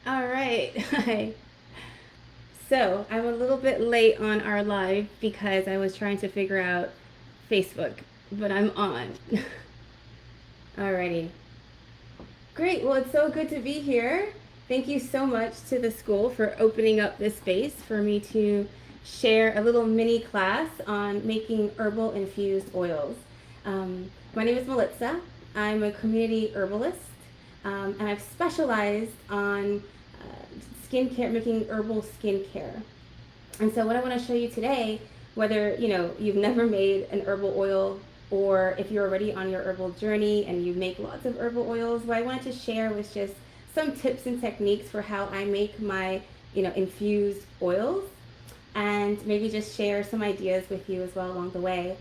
All right. Hi. So I'm a little bit late on our live because I was trying to figure out Facebook, but I'm on. Alrighty. Great. Well, it's so good to be here. Thank you so much to the school for opening up this space for me to share a little mini class on making herbal infused oils. My name is Militza. I'm a community herbalist, and I've specialized on skincare, making herbal skincare. And so what I want to show you today, whether you've never made an herbal oil or if you're already on your herbal journey and you make lots of herbal oils, what I wanted to share was just some tips and techniques for how I make my infused oils, and maybe just share some ideas with you as well along the way.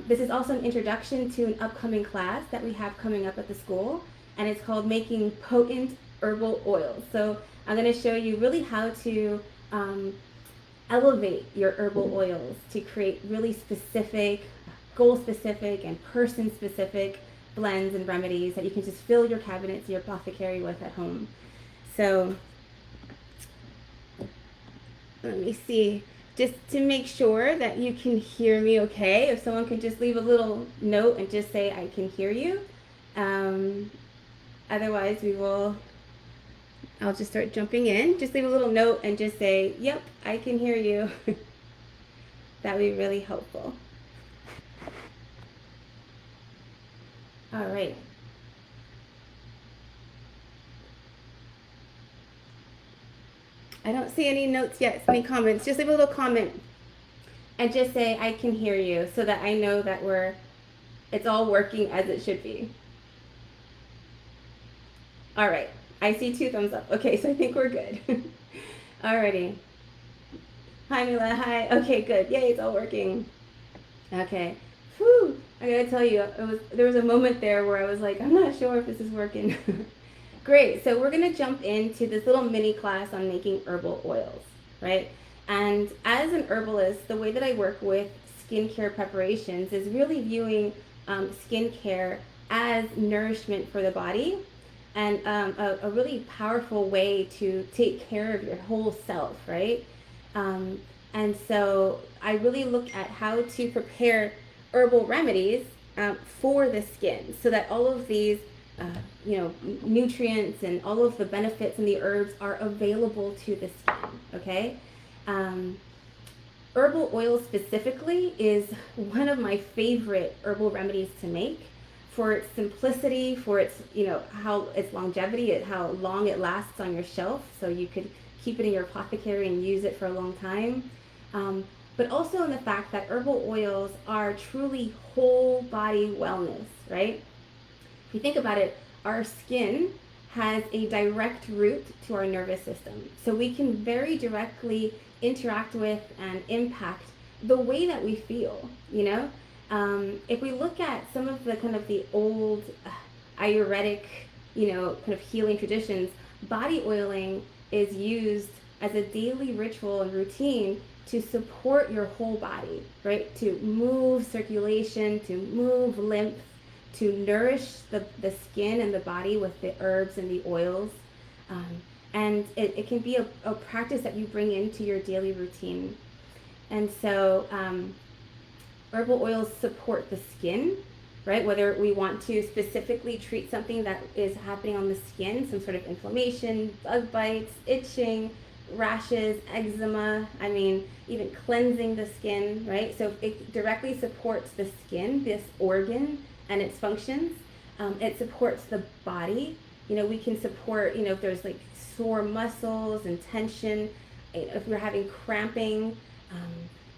This is also an introduction to an upcoming class that we have coming up at the school, and it's called Making Potent Herbal Oils. So I'm going to show you really how to elevate your herbal oils to create really specific, goal specific, and person specific blends and remedies that you can just fill your cabinets, your apothecary with at home. So let me see, just to make sure that you can hear me okay, if someone could just leave a little note and just say I can hear you. Otherwise I'll just start jumping in. Just leave a little note and just say, yep, I can hear you. That would be really helpful. All right. I don't see any notes yet, any comments. Just leave a little comment and just say, I can hear you, so that I know that it's all working as it should be. All right. I see 2 thumbs up. Okay, so I think we're good. Alrighty. Hi, Mila. Hi. Okay, good. Yay, it's all working. Okay. Whew. I gotta tell you, there was a moment there where I was like, I'm not sure if this is working. Great. So we're gonna jump into this little mini class on making herbal oils, right? And as an herbalist, the way that I work with skincare preparations is really viewing skincare as nourishment for the body, and a really powerful way to take care of your whole self, right? And so I really look at how to prepare herbal remedies for the skin, so that all of these uh, nutrients and all of the benefits and the herbs are available to the skin. Okay. um, Herbal oil specifically is one of my favorite herbal remedies to make, for its simplicity, for its how its longevity, how long it lasts on your shelf, so you could keep it in your apothecary and use it for a long time. But also in the fact that herbal oils are truly whole body wellness, right? If you think about it, our skin has a direct route to our nervous system. So we can very directly interact with and impact the way that we feel, If we look at some of the kind of the old Ayurvedic, kind of healing traditions, body oiling is used as a daily ritual and routine to support your whole body, right? To move circulation, to move lymph, to nourish the skin and the body with the herbs and the oils. Um, and it can be a practice that you bring into your daily routine. And so herbal oils support the skin, right? Whether we want to specifically treat something that is happening on the skin, some sort of inflammation, bug bites, itching, rashes, eczema, even cleansing the skin, right? So it directly supports the skin, this organ, and its functions. It supports the body. We can support, if there's like sore muscles and tension, if we're having cramping,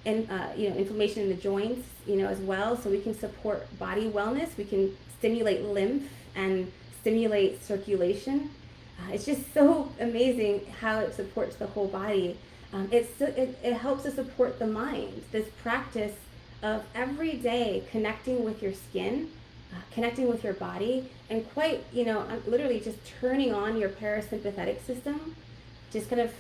and inflammation in the joints, as well. So we can support body wellness. We can stimulate lymph and stimulate circulation. It's just so amazing how it supports the whole body. It helps to support the mind. This practice of every day connecting with your skin, connecting with your body, and quite, literally just turning on your parasympathetic system, just kind of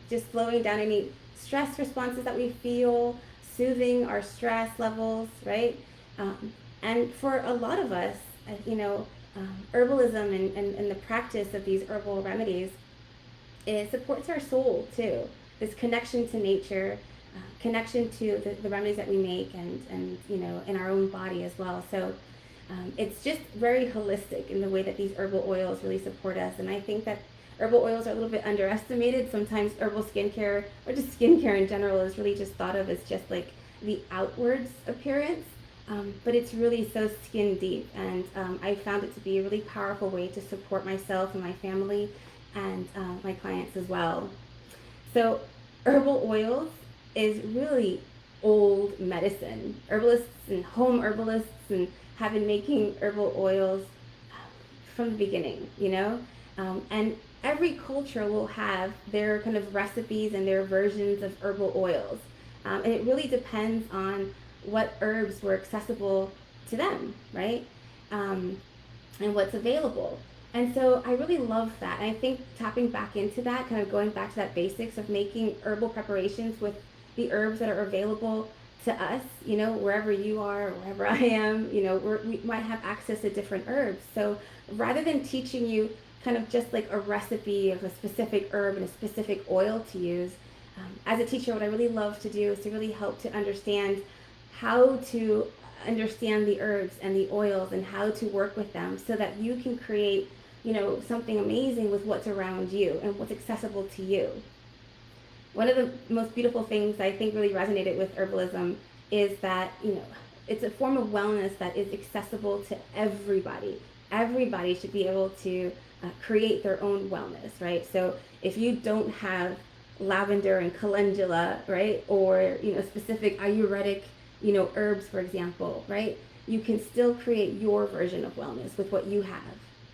just slowing down any stress responses that we feel, soothing our stress levels, right? And for a lot of us, herbalism and the practice of these herbal remedies it supports our soul too. This connection to nature, connection to the remedies that we make, and in our own body as well. So it's just very holistic in the way that these herbal oils really support us. And I think that herbal oils are a little bit underestimated. Sometimes herbal skincare, or just skincare in general, is really just thought of as just like the outwards appearance. But it's really so skin deep, and I found it to be a really powerful way to support myself and my family, and my clients as well. So herbal oils is really old medicine. Herbalists and home herbalists and have been making herbal oils from the beginning, and every culture will have their kind of recipes and their versions of herbal oils. And it really depends on what herbs were accessible to them, right? And what's available. And so I really love that. And I think tapping back into that, kind of going back to that basics of making herbal preparations with the herbs that are available to us, wherever you are, wherever I am, we might have access to different herbs. So rather than teaching you kind of just like a recipe of a specific herb and a specific oil to use, as a teacher, what I really love to do is to really help to understand how to understand the herbs and the oils and how to work with them so that you can create, something amazing with what's around you and what's accessible to you. One of the most beautiful things I think really resonated with herbalism is that, it's a form of wellness that is accessible to everybody. Everybody should be able to create their own wellness, right? So if you don't have lavender and calendula, right, or specific Ayurvedic herbs, for example, right, you can still create your version of wellness with what you have.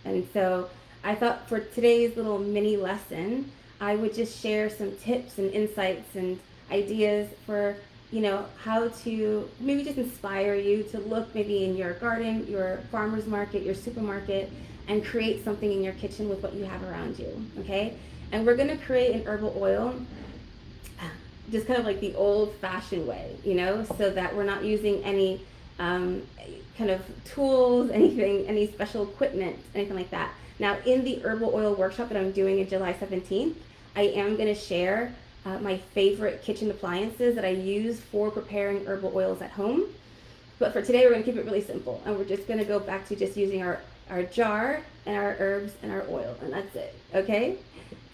And so I thought for today's little mini lesson, I would just share some tips and insights and ideas for how to maybe just inspire you to look maybe in your garden, your farmer's market, your supermarket, and create something in your kitchen with what you have around you. Okay, and we're going to create an herbal oil just kind of like the old-fashioned way, so that we're not using any kind of tools, any special equipment, anything like that. Now, in the herbal oil workshop that I'm doing in July 17th, I am going to share my favorite kitchen appliances that I use for preparing herbal oils at home. But for today, we're going to keep it really simple, and we're just going to go back to just using our jar and our herbs and our oil, and that's it, okay?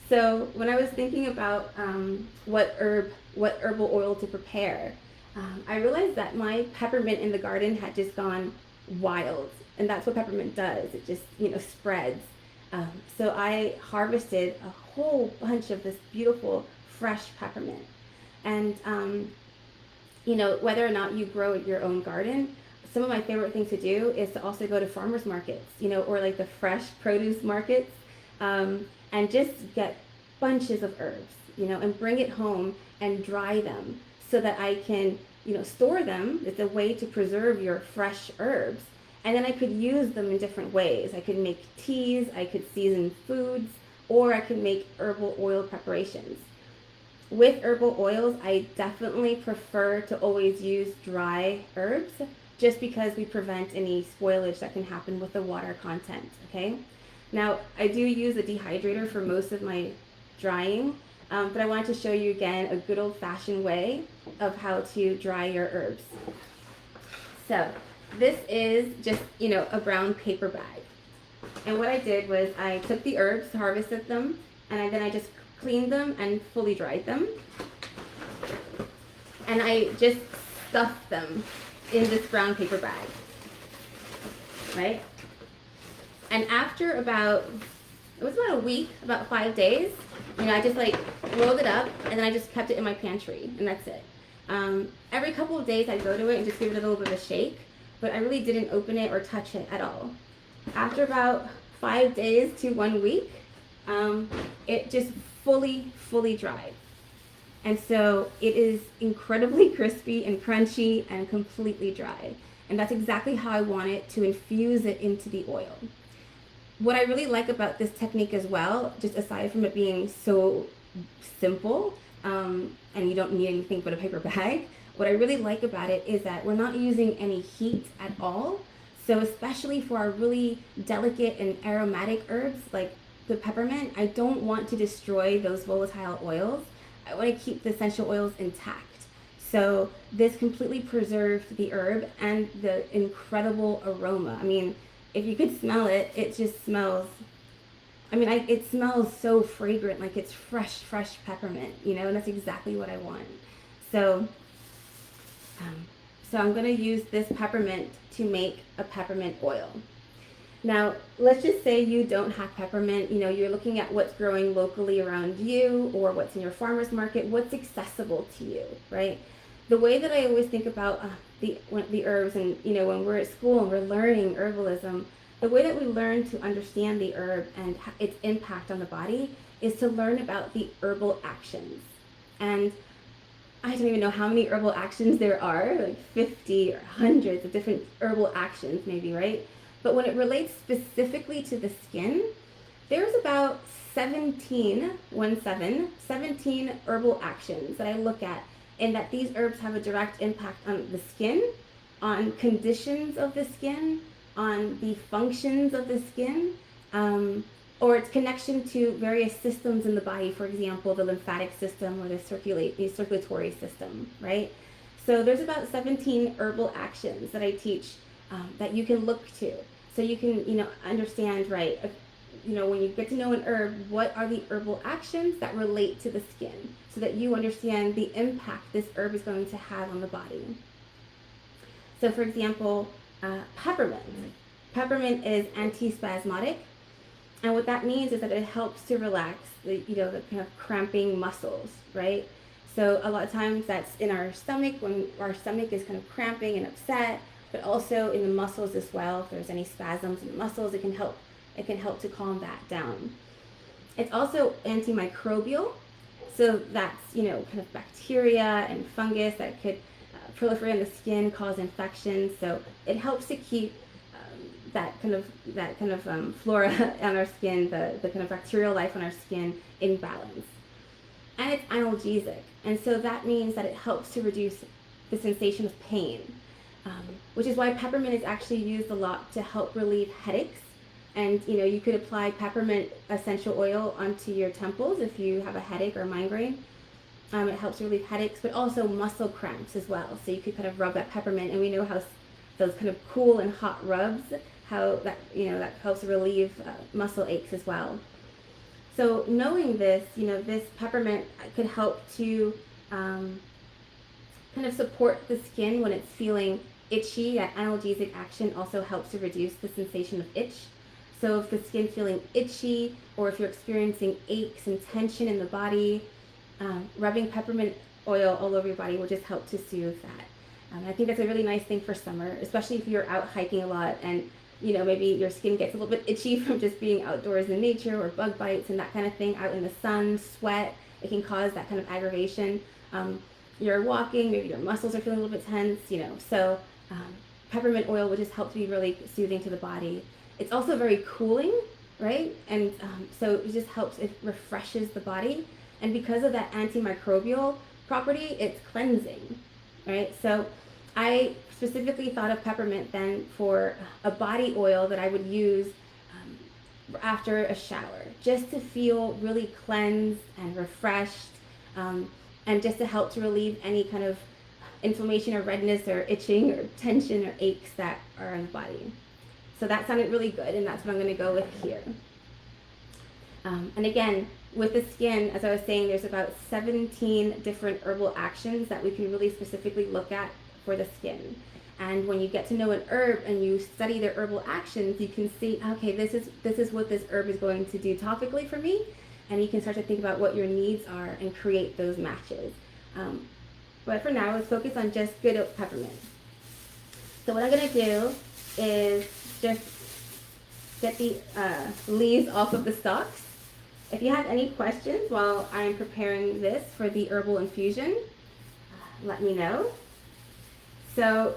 So when I was thinking about what herbal oil to prepare, I realized that my peppermint in the garden had just gone wild, and that's what peppermint does. It just spreads. So I harvested a whole bunch of this beautiful fresh peppermint, and whether or not you grow your own garden, some of my favorite things to do is to also go to farmers markets, or like the fresh produce markets, and just get bunches of herbs, and bring it home and dry them so that I can, store them. It's a way to preserve your fresh herbs. And then I could use them in different ways. I could make teas, I could season foods, or I could make herbal oil preparations. With herbal oils, I definitely prefer to always use dry herbs just because we prevent any spoilage that can happen with the water content, okay? Now, I do use a dehydrator for most of my drying, but I wanted to show you again a good old-fashioned way of how to dry your herbs. So this is just, a brown paper bag. And what I did was I took the herbs, harvested them, and then I just cleaned them and fully dried them. And I just stuffed them in this brown paper bag, right? And after it was about a week, about 5 days, I just rolled it up and then I just kept it in my pantry, and that's it. Every couple of days I'd go to it and just give it a little bit of a shake, but I really didn't open it or touch it at all. After about 5 days to 1 week, it just fully dried. And so it is incredibly crispy and crunchy and completely dry. And that's exactly how I want it to infuse it into the oil. What I really like about this technique as well, just aside from it being so simple, and you don't need anything but a paper bag, what I really like about it is that we're not using any heat at all. So especially for our really delicate and aromatic herbs like the peppermint, I don't want to destroy those volatile oils. I want to keep the essential oils intact. So this completely preserved the herb and the incredible aroma. I mean, if you could smell it, it just smells. I mean, it smells so fragrant, like it's fresh peppermint, you know, and that's exactly what I want. So, um, so I'm going to use this peppermint to make a peppermint oil. Now, let's just say you don't have peppermint, you know, you're looking at what's growing locally around you or what's in your farmer's market, what's accessible to you, right? The way that I always think about the herbs, and, you know, when we're at school and we're learning herbalism, the way that we learn to understand the herb and its impact on the body is to learn about the herbal actions. And I don't even know how many herbal actions there are, like 50 or hundreds of different herbal actions maybe, right? But when it relates specifically to the skin, there's about 17 herbal actions that I look at, and that these herbs have a direct impact on the skin, on conditions of the skin, on the functions of the skin, or its connection to various systems in the body, for example, the lymphatic system or the circulatory system, right? So there's about 17 herbal actions that I teach that you can look to. So you can, you know, understand, right, you know, when you get to know an herb, what are the herbal actions that relate to the skin, so that you understand the impact this herb is going to have on the body. So for example, peppermint. Peppermint is antispasmodic, and what that means is that it helps to relax the, you know, the kind of cramping muscles, right? So a lot of times that's in our stomach, when our stomach is kind of cramping and upset, but also in the muscles as well. If there's any spasms in the muscles, it can help to calm that down. It's also antimicrobial, so that's, you know, kind of bacteria and fungus that could proliferate on the skin, cause infections. So it helps to keep that kind of flora on our skin, the kind of bacterial life on our skin in balance. And it's analgesic, and so that means that it helps to reduce the sensation of pain, which is why peppermint is actually used a lot to help relieve headaches. And, you know, you could apply peppermint essential oil onto your temples if you have a headache or a migraine. It helps relieve headaches, but also muscle cramps as well. So you could kind of rub that peppermint, and we know how those kind of cool and hot rubs, how that, you know, that helps relieve muscle aches as well. So knowing this, you know, this peppermint could help to kind of support the skin when it's feeling itchy. That analgesic action also helps to reduce the sensation of itch. So if the skin's feeling itchy, or if you're experiencing aches and tension in the body, rubbing peppermint oil all over your body will just help to soothe that. I think that's a really nice thing for summer, especially if you're out hiking a lot and, you know, maybe your skin gets a little bit itchy from just being outdoors in nature, or bug bites and that kind of thing, out in the sun, sweat. It can cause that kind of aggravation. You're walking, maybe your muscles are feeling a little bit tense, you know. So peppermint oil will just help to be really soothing to the body. It's also very cooling, right? And so it just helps, it refreshes the body. And because of that antimicrobial property, it's cleansing, right? So I specifically thought of peppermint then for a body oil that I would use after a shower, just to feel really cleansed and refreshed, and just to help to relieve any kind of inflammation or redness or itching or tension or aches that are in the body. So that sounded really good, and that's what I'm going to go with here. And again, with the skin, as I was saying, there's about 17 different herbal actions that we can really specifically look at for the skin. And when you get to know an herb and you study their herbal actions, you can see, okay, this is what this herb is going to do topically for me, and you can start to think about what your needs are and create those matches. But for now, let's focus on just good oak peppermint. So what I'm going to do is just get the leaves off of the stalks. If you have any questions while I'm preparing this for the herbal infusion, let me know. So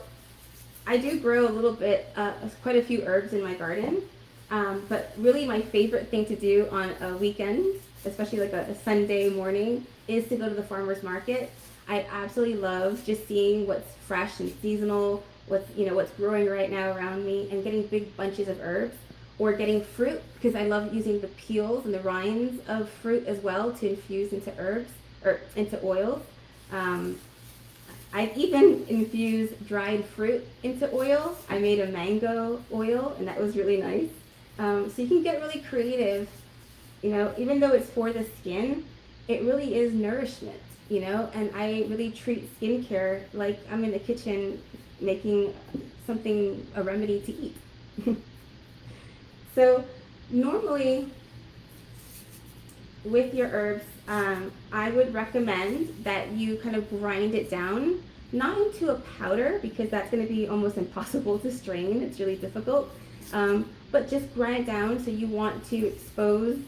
I do grow a little bit, quite a few herbs in my garden, but really my favorite thing to do on a weekend, especially like a Sunday morning, is to go to the farmer's market. I absolutely love just seeing what's fresh and seasonal, what's growing right now around me, and getting big bunches of herbs. or getting fruit, because I love using the peels and the rinds of fruit as well to infuse into herbs or into oils. Um, I've even infused dried fruit into oil. I made a mango oil, and that was really nice. So you can get really creative, you know, even though it's for the skin, it really is nourishment, you know, and I really treat skincare like I'm in the kitchen making something, a remedy to eat. So normally with your herbs, I would recommend that you kind of grind it down, not into a powder because that's going to be almost impossible to strain. It's really difficult. But just grind it down so you want to expose,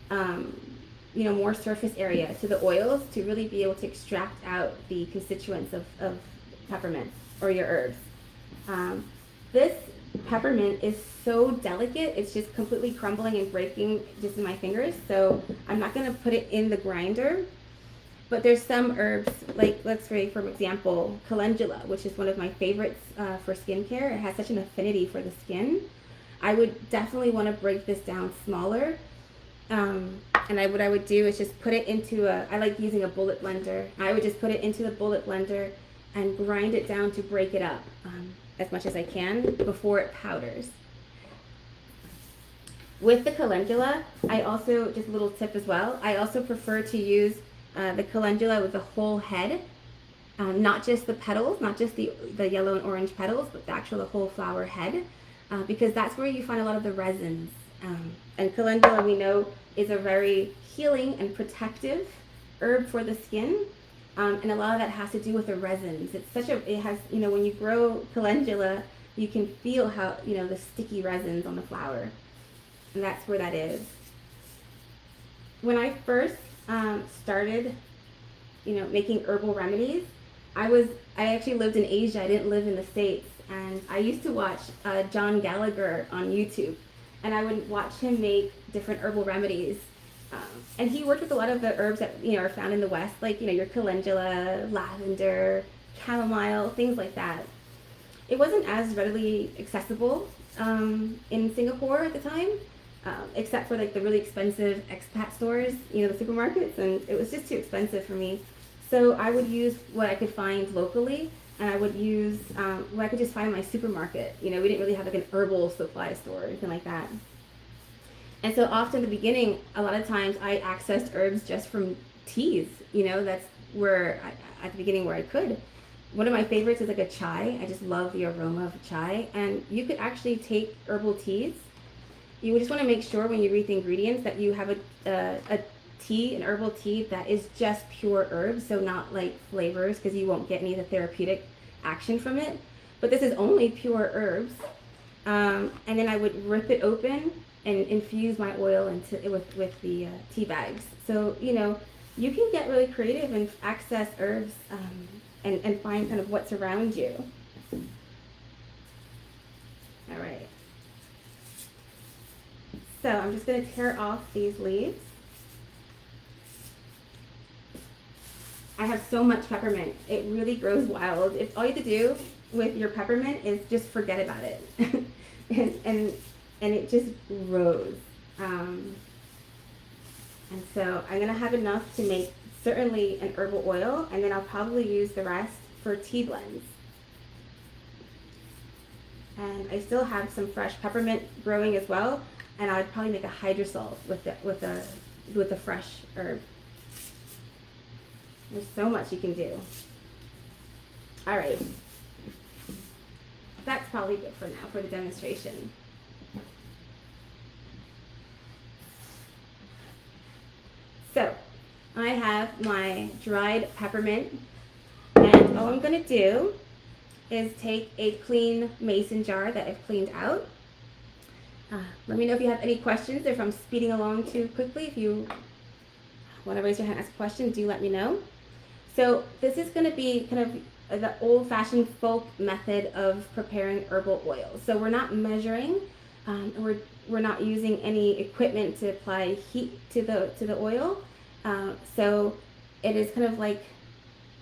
you know, more surface area to the oils to really be able to extract out the constituents of peppermint or your herbs. This peppermint is so delicate, it's just completely crumbling and breaking just in my fingers, so I'm not going to put it in the grinder. But there's some herbs, like let's say for example calendula, which is one of my favorites for skincare. It has such an affinity for the skin. I would definitely want to break this down smaller, and what I would do is just put it into I like using a bullet blender. I would just put it into the bullet blender and grind it down to break it up as much as I can before it powders. With the calendula, I also, just a little tip as well, I also prefer to use the calendula with the whole head, not just the petals, not just the yellow and orange petals, but the actual whole flower head, because that's where you find a lot of the resins. And calendula, we know, is a very healing and protective herb for the skin. And a lot of that has to do with the resins. It has, you know, when you grow calendula, you can feel how, you know, the sticky resins on the flower. And that's where that is. When I first started, you know, making herbal remedies, I actually lived in Asia. I didn't live in the States. And I used to watch John Gallagher on YouTube. And I would watch him make different herbal remedies. And he worked with a lot of the herbs that, you know, are found in the West, like, you know, your calendula, lavender, chamomile, things like that. It wasn't as readily accessible in Singapore at the time, except for like the really expensive expat stores, you know, the supermarkets, and it was just too expensive for me. So I would use what I could find locally, and I would use what I could just find in my supermarket. You know, we didn't really have like an herbal supply store or anything like that. And so often in the beginning, a lot of times I accessed herbs just from teas. You know, that's where, at the beginning where I could. One of my favorites is like a chai. I just love the aroma of chai. And you could actually take herbal teas. You just want to make sure when you read the ingredients that you have a tea, an herbal tea that is just pure herbs, so not like flavors, because you won't get any of the therapeutic action from it. But this is only pure herbs. And then I would rip it open and infuse my oil into it with the tea bags. So, you know, you can get really creative and access herbs and find kind of what's around you. All right. So I'm just going to tear off these leaves. I have so much peppermint. It really grows wild. If all you have to do with your peppermint is just forget about it. and it just grows. And so I'm going to have enough to make certainly an herbal oil, and then I'll probably use the rest for tea blends. And I still have some fresh peppermint growing as well, and I'd probably make a hydrosol with the fresh herb. There's so much you can do. All right. That's probably good for now for the demonstration. So I have my dried peppermint, and all I'm going to do is take a clean mason jar that I've cleaned out. Let me know if you have any questions, or if I'm speeding along too quickly. If you want to raise your hand and ask a question, do let me know. So this is going to be kind of the old-fashioned folk method of preparing herbal oils. So we're not measuring, we're not using any equipment to apply heat to the oil. So it is kind of like,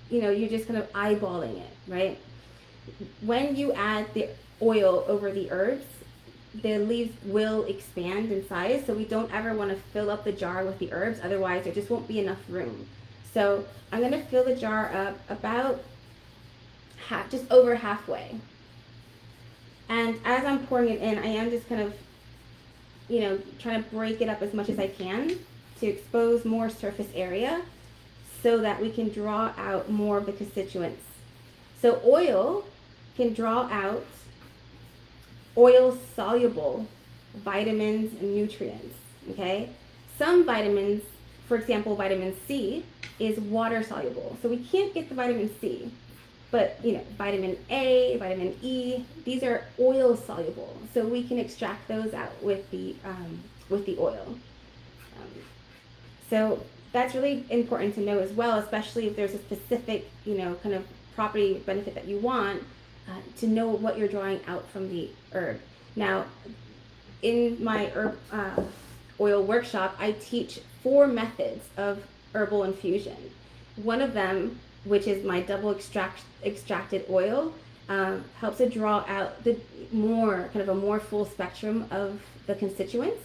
you know, you're just kind of eyeballing it, right? When you add the oil over the herbs, the leaves will expand in size, so we don't ever want to fill up the jar with the herbs, otherwise there just won't be enough room. So I'm going to fill the jar up about just over halfway. And as I'm pouring it in, I am just kind of, trying to break it up as much as I can to expose more surface area so that we can draw out more of the constituents. So oil can draw out oil-soluble vitamins and nutrients, okay? Some vitamins, for example, vitamin C, is water-soluble. So we can't get the vitamin C. But, vitamin A, vitamin E, these are oil-soluble. So we can extract those out with the oil. So that's really important to know as well, especially if there's a specific, kind of property benefit that you want, to know what you're drawing out from the herb. Now, in my herb oil workshop, I teach 4 methods of herbal infusion. One of them, which is my double extracted oil, helps to draw out the a more full spectrum of the constituents.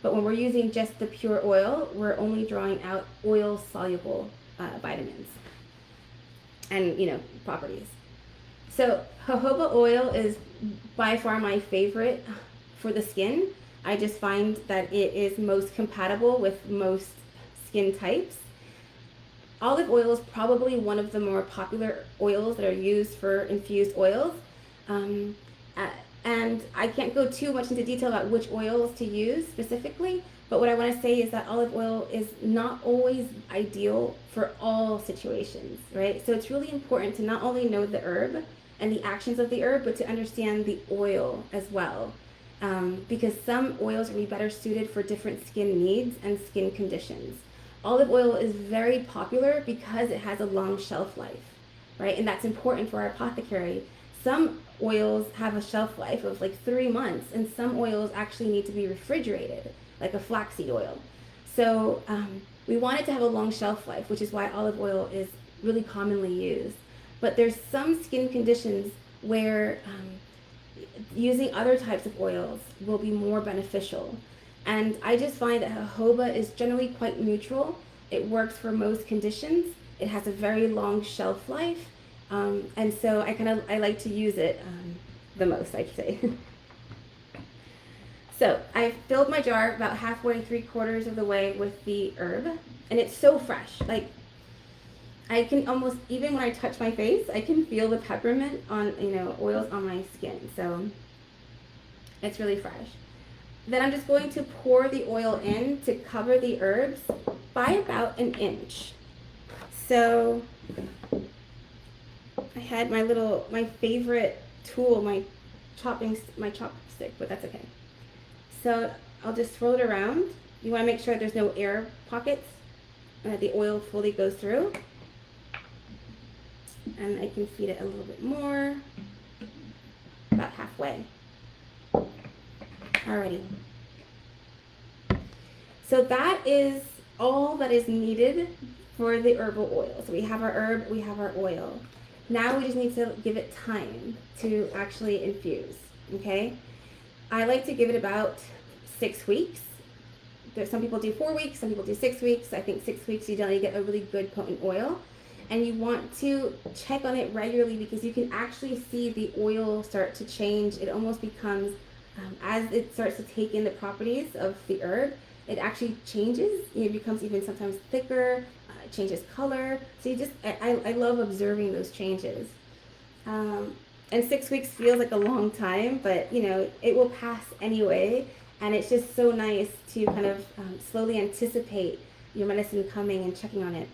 But when we're using just the pure oil, we're only drawing out oil-soluble vitamins and, properties. So jojoba oil is by far my favorite for the skin. I just find that it is most compatible with most skin types. Olive oil is probably one of the more popular oils that are used for infused oils. And I can't go too much into detail about which oils to use specifically, but what I want to say is that olive oil is not always ideal for all situations, right? So it's really important to not only know the herb and the actions of the herb, but to understand the oil as well. Because some oils will be better suited for different skin needs and skin conditions. Olive oil is very popular because it has a long shelf life, right? And that's important for our apothecary. Some oils have a shelf life of like 3 months, and some oils actually need to be refrigerated, like a flaxseed oil. So we want it to have a long shelf life, which is why olive oil is really commonly used. But there's some skin conditions where using other types of oils will be more beneficial. And I just find that jojoba is generally quite neutral. It works for most conditions. It has a very long shelf life. And so I like to use it the most, I'd say. So I filled my jar about halfway, 3/4 of the way with the herb. And it's so fresh. Like, I can almost, even when I touch my face, I can feel the peppermint on, oils on my skin. So it's really fresh. Then I'm just going to pour the oil in to cover the herbs by about 1 inch. So I had my favorite tool, my chopstick, but that's okay. So I'll just swirl it around. You want to make sure there's no air pockets and that the oil fully goes through. And I can feed it a little bit more, about halfway. Alrighty. So that is all that is needed for the herbal oil. So we have our herb, we have our oil. Now we just need to give it time to actually infuse, okay? I like to give it about 6 weeks. There's some people do 4 weeks, some people do 6 weeks. I think 6 weeks you generally get a really good potent oil. And you want to check on it regularly because you can actually see the oil start to change. It almost becomes, as it starts to take in the properties of the herb, it actually changes. It becomes even sometimes thicker, it changes color. So I love observing those changes. And 6 weeks feels like a long time, but it will pass anyway. And it's just so nice to kind of slowly anticipate your medicine coming and checking on it.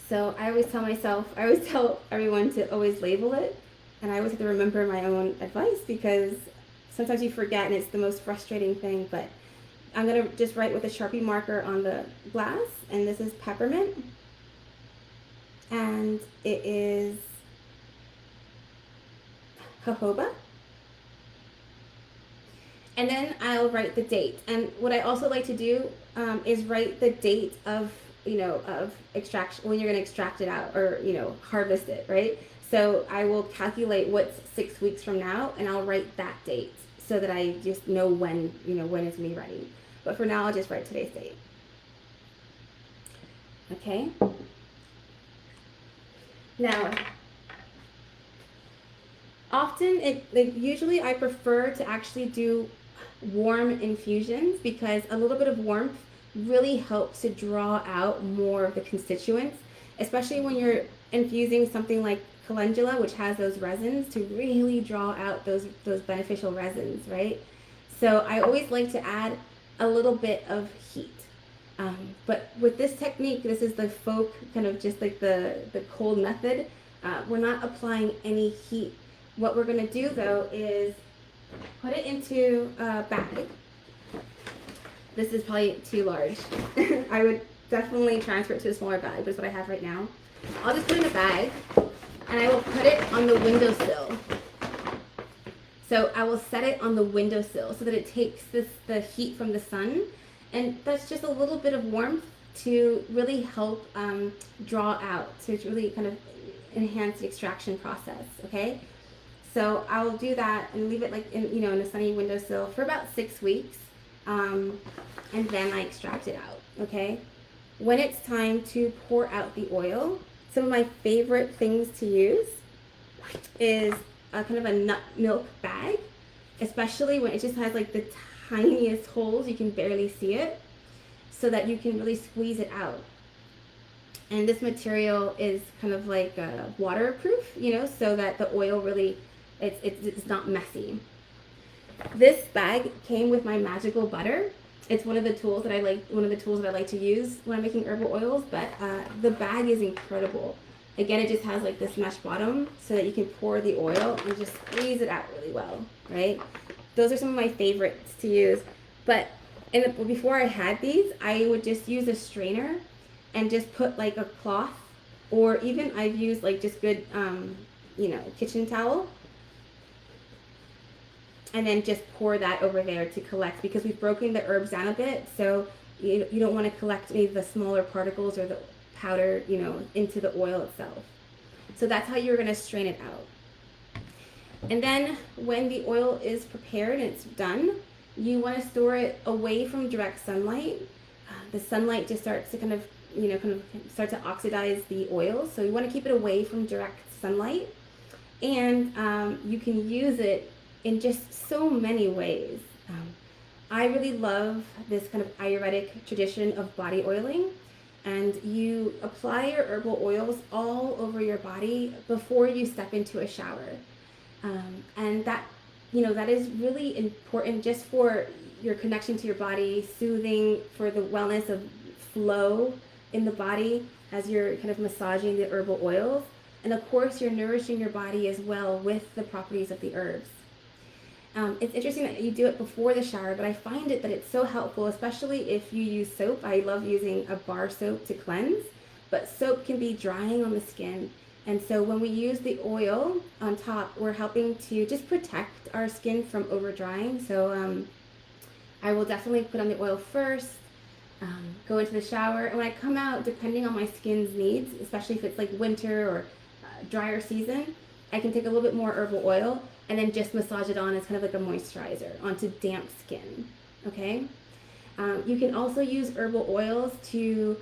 So I always tell everyone to always label it, and I always have to remember my own advice because sometimes you forget and it's the most frustrating thing, but I'm going to just write with a Sharpie marker on the glass, and this is peppermint, and it is jojoba, and then I'll write the date. And what I also like to do is write the date of extraction, when you're going to extract it out or, harvest it, right? So I will calculate what's 6 weeks from now and I'll write that date. so that I just know when, when it's me ready. But for now, I'll just write today's date. Okay. Now, often, usually I prefer to actually do warm infusions because a little bit of warmth really helps to draw out more of the constituents, especially when you're infusing something like calendula, which has those resins, to really draw out those beneficial resins, right? So I always like to add a little bit of heat. But with this technique, this is the folk kind of just like the cold method. We're not applying any heat. What we're going to do though is put it into a bag. This is probably too large. I would definitely transfer it to a smaller bag, but it's what I have right now. I'll just put it in a bag and I will put it on the windowsill. So I will set it on the windowsill so that it takes the heat from the sun, and that's just a little bit of warmth to really help draw out, to really kind of enhance the extraction process, okay? So I'll do that and leave it like in a sunny windowsill for about 6 weeks, and then I extract it out, okay? When it's time to pour out the oil, some of my favorite things to use is a kind of a nut milk bag, especially when it just has like the tiniest holes, you can barely see it, so that you can really squeeze it out. And this material is kind of like waterproof, so that the oil really, it's not messy. This bag came with my magical butter. It's one of the tools that I like to use when I'm making herbal oils, but the bag is incredible. Again, it just has like this mesh bottom so that you can pour the oil and just squeeze it out really well, right? Those are some of my favorites to use. But before I had these, I would just use a strainer and just put like a cloth, or even I've used like just good, kitchen towel, and then just pour that over there to collect, because we've broken the herbs down a bit, so you don't want to collect maybe the smaller particles or the powder, into the oil itself. So that's how you're going to strain it out. And then when the oil is prepared and it's done, you want to store it away from direct sunlight. The sunlight just starts to kind of start to oxidize the oil, so you want to keep it away from direct sunlight. And you can use it in just so many ways. I really love this kind of Ayurvedic tradition of body oiling, and you apply your herbal oils all over your body before you step into a shower. And that is really important just for your connection to your body, soothing, for the wellness of flow in the body as you're kind of massaging the herbal oils. And of course, you're nourishing your body as well with the properties of the herbs. It's interesting that you do it before the shower, but I find that it's so helpful, especially if you use soap. I love using a bar soap to cleanse, but soap can be drying on the skin. And so when we use the oil on top, we're helping to just protect our skin from over drying. So I will definitely put on the oil first, go into the shower, and when I come out, depending on my skin's needs, especially if it's like winter or drier season, I can take a little bit more herbal oil and then just massage it on as kind of like a moisturizer onto damp skin, okay? You can also use herbal oils to,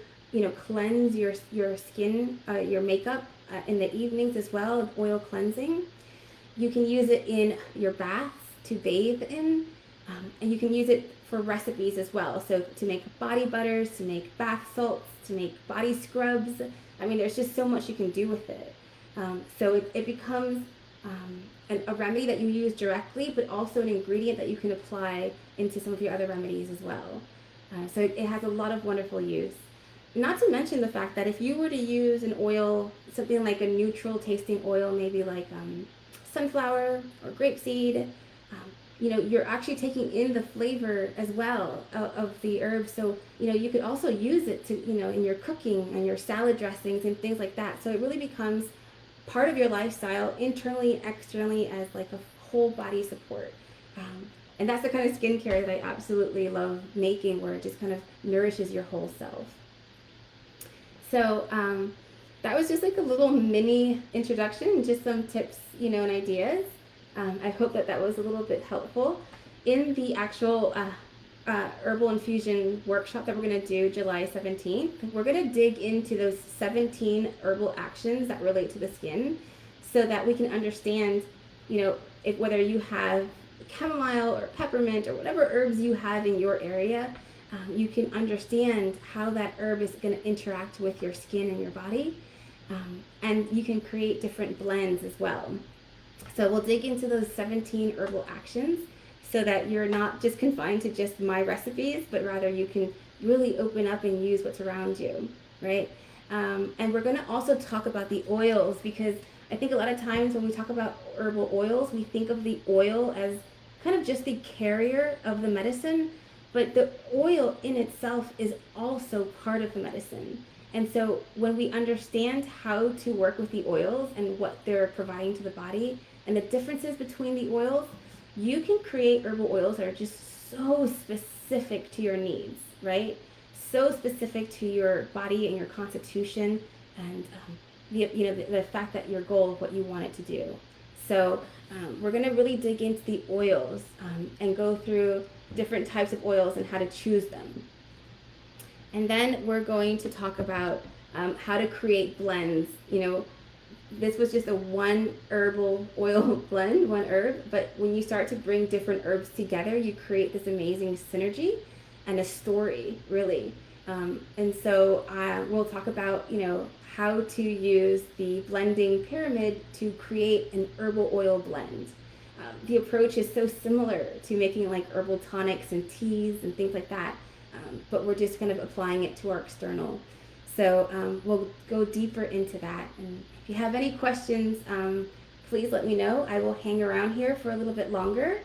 cleanse your skin, your makeup in the evenings as well, oil cleansing. You can use it in your baths to bathe in, and you can use it for recipes as well. So to make body butters, to make bath salts, to make body scrubs. I mean, there's just so much you can do with it. So it becomes a remedy that you use directly, but also an ingredient that you can apply into some of your other remedies as well. So it has a lot of wonderful use. Not to mention the fact that if you were to use an oil, something like a neutral tasting oil, maybe like sunflower or grapeseed, you're actually taking in the flavor as well of the herbs. So, you could also use it to, in your cooking and your salad dressings and things like that. So it really becomes part of your lifestyle, internally and externally, as like a whole body support. And that's the kind of skincare that I absolutely love making, where it just kind of nourishes your whole self. So that was just like a little mini introduction, just some tips, and ideas. I hope that that was a little bit helpful. In the actual herbal infusion workshop that we're going to do July 17th, we're going to dig into those 17 herbal actions that relate to the skin so that we can understand, you know, if whether you have chamomile or peppermint or whatever herbs you have in your area, you can understand how that herb is going to interact with your skin and your body. And you can create different blends as well. So we'll dig into those 17 herbal actions so that you're not just confined to just my recipes, but rather you can really open up and use what's around you, right? And we're going to also talk about the oils, because I think a lot of times when we talk about herbal oils, we think of the oil as kind of just the carrier of the medicine, but the oil in itself is also part of the medicine. And so when we understand how to work with the oils and what they're providing to the body and the differences between the oils, you can create herbal oils that are just so specific to your needs, right? So specific to your body and your constitution and the fact that your goal of what you want it to do. So we're going to really dig into the oils and go through different types of oils and how to choose them. And then we're going to talk about how to create blends. You know, this was just a one herbal oil blend, one herb, but when you start to bring different herbs together, you create this amazing synergy and a story, really. And so we'll talk about, you know, how to use the blending pyramid to create an herbal oil blend. The approach is so similar to making like herbal tonics and teas and things like that, but we're just kind of applying it to our external. So we'll go deeper into that. And if you have any questions, please let me know. I will hang around here for a little bit longer.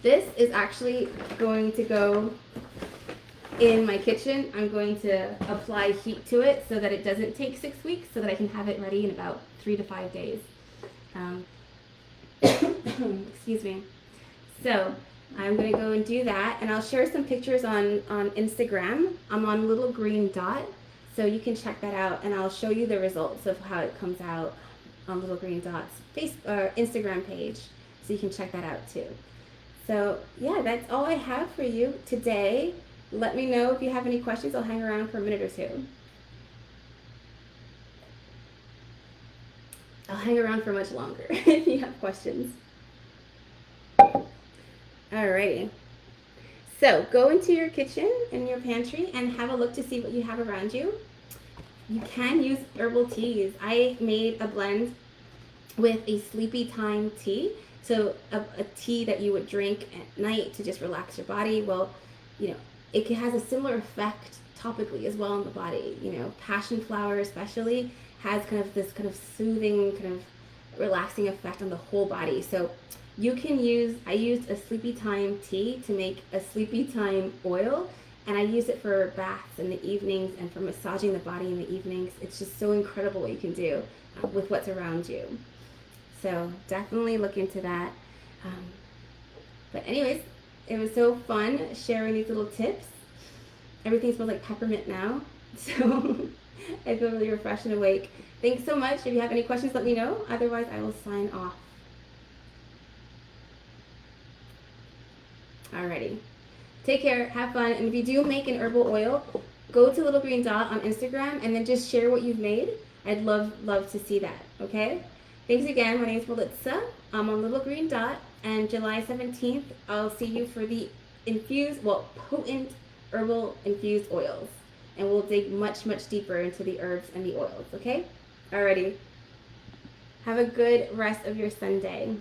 This is actually going to go in my kitchen. I'm going to apply heat to it so that it doesn't take 6 weeks, so that I can have it ready in about 3 to 5 days. Excuse me. So I'm going to go and do that, and I'll share some pictures on Instagram. I'm on Little Green Dot, so you can check that out, and I'll show you the results of how it comes out on Little Green Dot's Instagram page, so you can check that out too. So yeah, that's all I have for you today. Let me know if you have any questions. I'll hang around for a minute or two. I'll hang around for much longer if you have questions. Alrighty. So go into your kitchen and your pantry and have a look to see what you have around you. You can use herbal teas. I made a blend with a sleepy time tea. So a tea that you would drink at night to just relax your body. Well, you know, it has a similar effect topically as well on the body. You know, passion flower especially has kind of this kind of soothing, kind of relaxing effect on the whole body. So you can use, I used a sleepy time tea to make a sleepy time oil, and I use it for baths in the evenings and for massaging the body in the evenings. It's just so incredible what you can do with what's around you. So definitely look into that. But anyways, it was so fun sharing these little tips. Everything smells like peppermint now, so I feel really refreshed and awake. Thanks so much. If you have any questions, let me know. Otherwise, I will sign off. Alrighty. Take care, have fun, and if you do make an herbal oil, go to Little Green Dot on Instagram and then just share what you've made. I'd love to see that, okay? Thanks again. My name is Militza. I'm on Little Green Dot, and July 17th, I'll see you for the potent herbal infused oils. And we'll dig much deeper into the herbs and the oils, okay? Alrighty. Have a good rest of your Sunday.